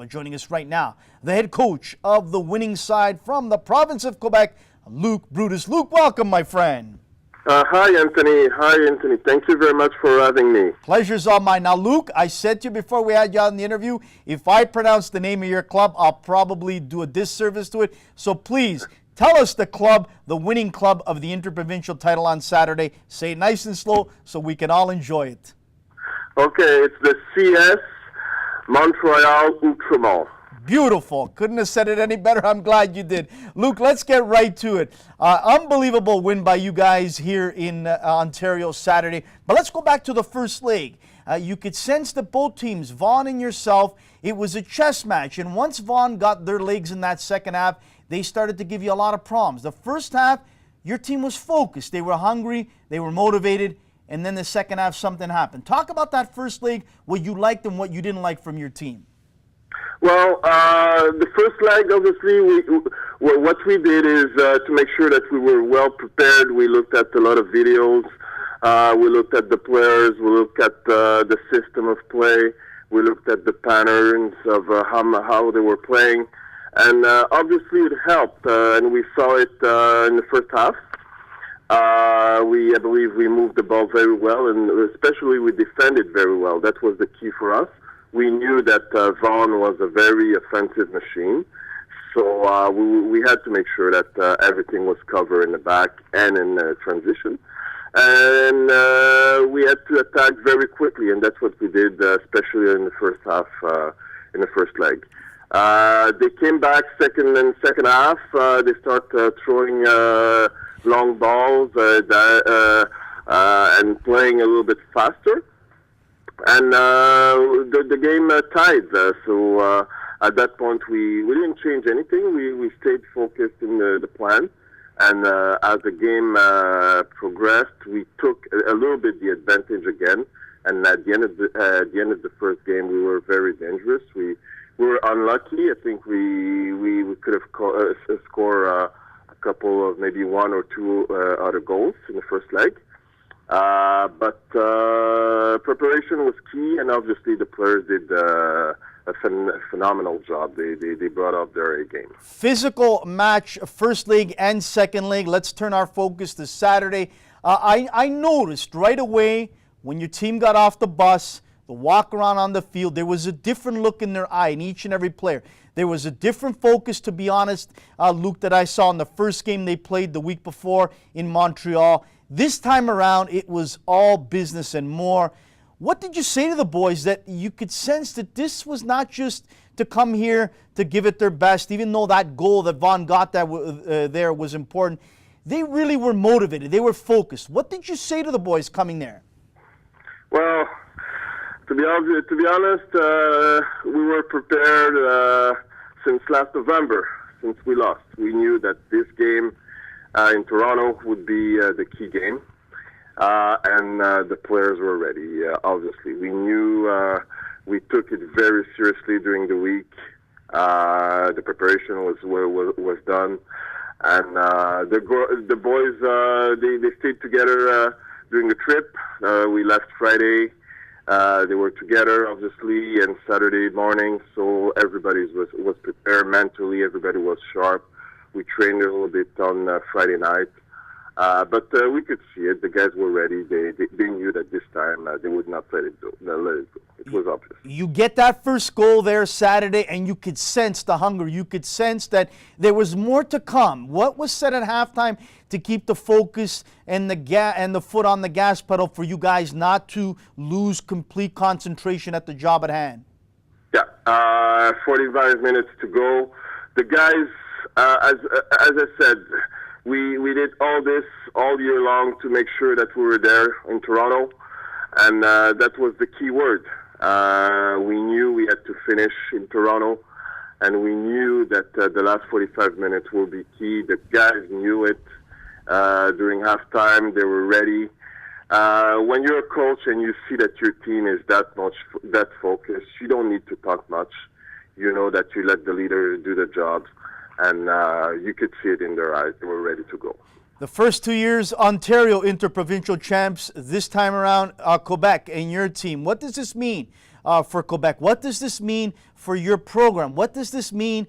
Joining us right now, the head coach of the winning side from the province of Quebec, Luc Brutus. Luc, welcome, my friend. Hi, Anthony. Hi, Anthony. Thank you very much for having me. Pleasure's all mine. Now, Luc, I said to you before we had you on the interview, if I pronounce the name of your club, I'll probably do a disservice to it. So please, tell us the club, the winning club of the Inter-Provincial title on Saturday. Say it nice and slow so we can all enjoy it. Okay, it's the CS Montreal Outremont. Beautiful. Couldn't have said it any better. I'm glad you did. Luc, let's get right to it. Unbelievable win by you guys here in Ontario Saturday. But let's go back to the first leg. You could sense that both teams, Vaughan and yourself, it was a chess match. And once Vaughan got their legs in that second half, they started to give you a lot of problems. The first half, your team was focused. They were hungry. They were motivated. And then the second half, something happened. Talk about that first leg, what you liked and what you didn't like from your team. Well, the first leg, obviously, what we did is to make sure that we were well prepared. We looked at a lot of videos. We looked at the players. We looked at the system of play. We looked at the patterns of how they were playing. And obviously, it helped. And we saw it in the first half. I believe we moved the ball very well, and especially we defended very well. That was the key for us. We knew that Vaughan was a very offensive machine, so we had to make sure that everything was covered in the back and in transition. And we had to attack very quickly, and that's what we did, especially in the first half, in the first leg. They came back second half. They start throwing long balls and playing a little bit faster. And the game tied. So at that point, we didn't change anything. We stayed focused in the plan. And as the game progressed, we took a little bit the advantage again. And at the end of the first game, we were very dangerous. We were unlucky. I think we could have scored a couple of maybe one or two other goals in the first leg. But preparation was key, and obviously the players did a phenomenal job. They brought up their A game. Physical match, first leg and second leg. Let's turn our focus to Saturday. I noticed right away when your team got off the bus, the walk around on the field, there was a different look in their eye in each and every player. There was a different focus, to be honest, Luc, that I saw in the first game they played the week before in Montreal. This time around, it was all business and more. What did you say to the boys that you could sense that this was not just to come here to give it their best, even though that goal that Vaughan got there was important? They really were motivated. They were focused. What did you say to the boys coming there? Well, to be honest, we were prepared since last November, since we lost. We knew that this game in Toronto would be the key game, and the players were ready, obviously. We knew we took it very seriously during the week. The preparation was done, and the boys, they stayed together during the trip. We left Friday. They were together, obviously, and Saturday morning, so everybody was prepared mentally. Everybody was sharp. We trained a little bit on Friday night, but we could see it. The guys were ready. They knew that this time they would not let it go. It was obvious. You get that first goal there Saturday, and you could sense the hunger. You could sense that there was more to come. What was said at halftime to keep the focus and the foot on the gas pedal for you guys not to lose complete concentration at the job at hand? Yeah, 45 minutes to go. The guys, as I said, we did all this all year long to make sure that we were there in Toronto, and that was the key word. We knew we had to finish in Toronto, and we knew that the last 45 minutes will be key. The guys knew it. During halftime, they were ready. When you're a coach and you see that your team is that focused, you don't need to talk much. You know that you let the leader do the job, and you could see it in their eyes. They were ready to go. The first 2 years, Ontario Inter-Provincial champs. This time around, Quebec and your team. What does this mean for Quebec? What does this mean for your program? What does this mean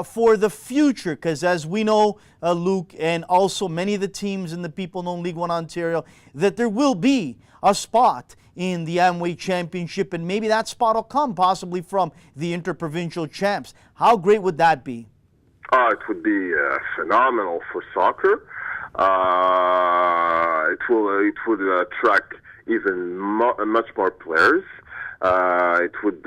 for the future? Because as we know, Luc, and also many of the teams and the people know in League1 Ontario, that there will be a spot in the Amway Championship, and maybe that spot will come possibly from the Inter-Provincial Champs. How great would that be? It would be phenomenal for soccer. It would attract even much more players. It would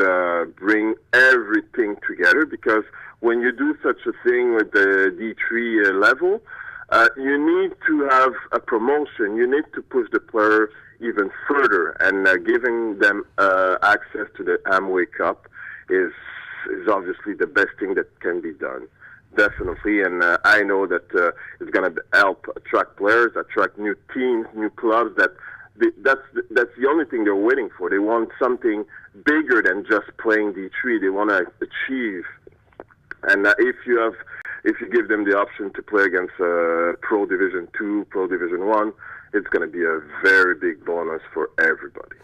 bring everything together, because when you do such a thing with the D3 level, you need to have a promotion. You need to push the player even further, and giving them access to the Amway Cup is obviously the best thing that can be done. Definitely, and I know that it's going to help attract players, attract new teams, new clubs. That's the only thing they're waiting for. They want something bigger than just playing D3. They want to achieve. And if you give them the option to play against Pro Division 2, Pro Division 1, it's going to be a very big bonus for everybody.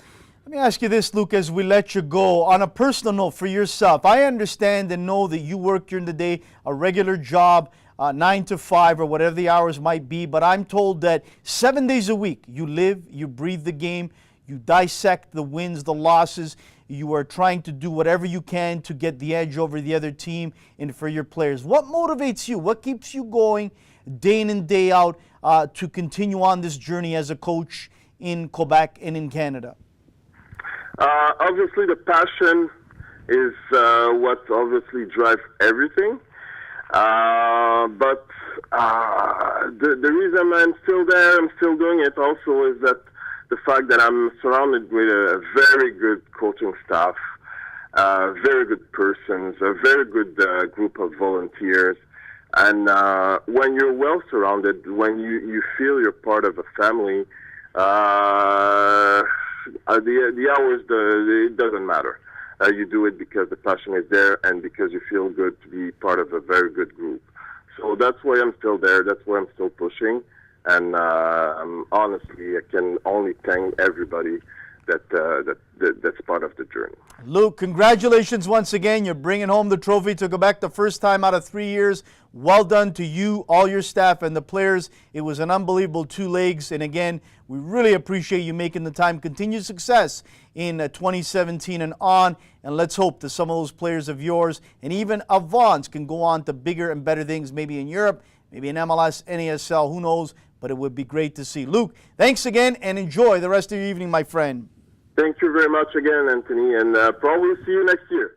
Let me ask you this, Luc, as we let you go. On a personal note for yourself, I understand and know that you work during the day, a regular job, 9 to 5 or whatever the hours might be, but I'm told that 7 days a week you live, you breathe the game, you dissect the wins, the losses, you are trying to do whatever you can to get the edge over the other team and for your players. What motivates you? What keeps you going day in and day out to continue on this journey as a coach in Quebec and in Canada? Obviously, the passion is what obviously drives everything. But the reason I'm still there, I'm still doing it also, is that the fact that I'm surrounded with a very good coaching staff, very good persons, a very good group of volunteers. And when you're well surrounded, when you feel you're part of a family, the hours, it doesn't matter. You do it because the passion is there and because you feel good to be part of a very good group. So that's why I'm still there. That's why I'm still pushing. And honestly, I can only thank everybody that's part of the journey. Luc, congratulations once again. You're bringing home the trophy to Quebec the first time out of 3 years. Well done to you, all your staff, and the players. It was an unbelievable 2 legs. And again, we really appreciate you making the time. Continued success in 2017 and on. And let's hope that some of those players of yours and even of Vaughan's can go on to bigger and better things, maybe in Europe, maybe in MLS, NASL, who knows. But it would be great to see. Luc, thanks again and enjoy the rest of your evening, my friend. Thank you very much again, Anthony, and probably see you next year.